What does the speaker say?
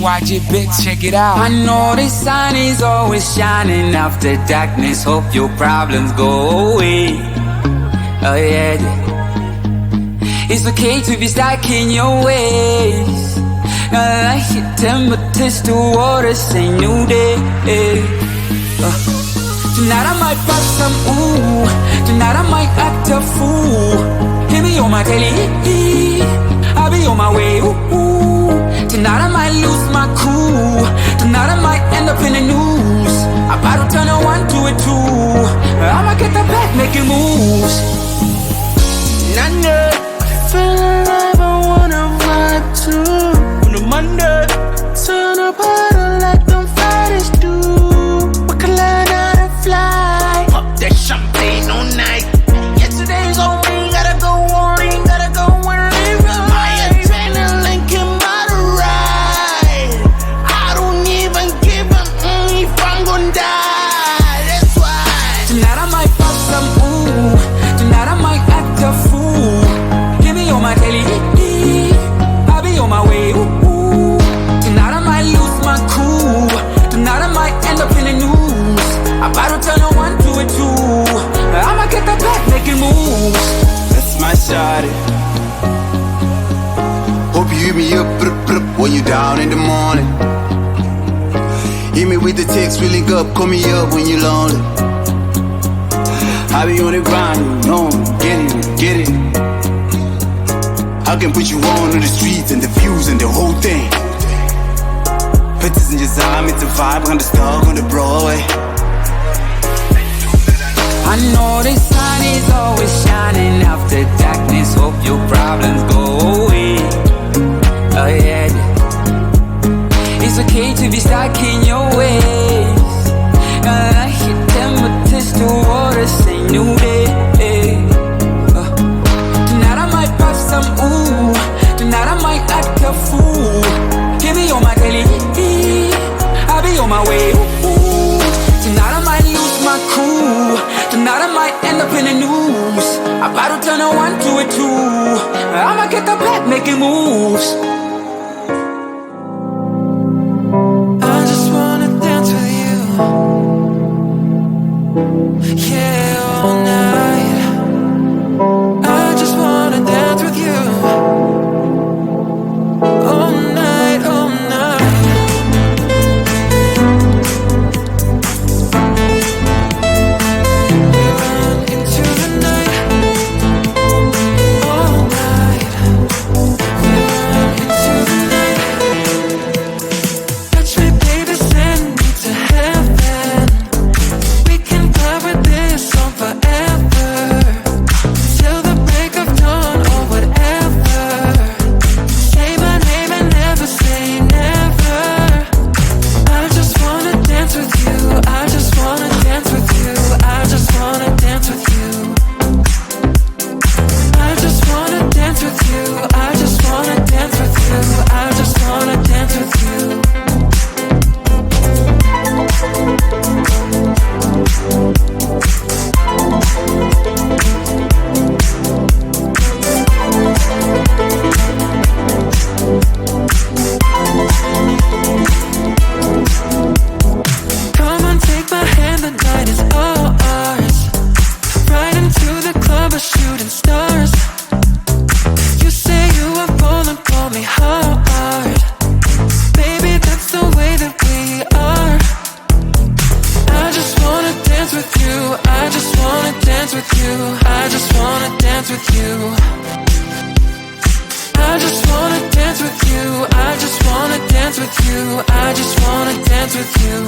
YG, check it out. I know the sun is always shining after darkness. Hope your problems go away. Oh yeah, it's okay to be stuck in your ways. I hit temperatures to water, say new day. Tonight I might pop some ooh. Tonight I might act a fool. Hear me on my telly, I'll be on my way. Ooh. Tonight I might lose my cool. Tonight I might end up in the news. I'm about to turn a 1 to a 2. I'ma get the back making moves. None. Feel alive, I wanna ride too. On a Monday, turn up harder like them fighters do. We can learn how to fly. Pop that champagne all night. Yesterday's on me, gotta go on in, gotta go and live right. My adrenaline came by the ride. I don't even give a if I'm gonna die. That's why tonight I might pop some ooh. Tonight I might act a fool. On my telly, I'll be on my way. Ooh. Tonight I might lose my cool. Tonight I might end up in the news. I'm about to turn a 1 to a 2. I'ma get the back making moves. that's my shawty. Hope you hear me up when you down in the morning. Hit me with the text, we link up, call me up when you lonely. I be on the grind, you know, get it. I can put you on the streets and the views and the whole thing. Pictures in your time, it's a vibe, on the star on the Broadway. I know the sun is always shining after darkness. Hope your problems go away. Oh yeah, it's okay to be stuck in your ways. I hit temperatures to water, say new day. Tonight I might pop some ooh. Tonight I might act a fool. Hear me on my telly, I'll be on my way. Ooh. Tonight I might lose my cool. Tonight I might end up in the news. I'm about to turn a 1 to a 2. I'ma get the back making moves. I just wanna dance with you. Yeah, all night. I just wanna dance with you. All night, all night. We run into the night. All night. We run into the night. Touch me, baby, send me to heaven. We can fly with this on forever. Till the break of dawn or whatever. Say my name and never say never. I just wanna dance with you. I just wanna dance with you. I just wanna dance with you. I just wanna dance with you. I just wanna dance with you. I just wanna dance with you. Come on, take my hand, the night is all ours. Right into the club of shooting stars. You say you are falling for me hard. Baby, that's the way that we are. I just wanna dance with you. I just wanna dance with you. I just wanna dance with you. I just wanna dance with you. I just wanna dance with you. I just wanna dance with you.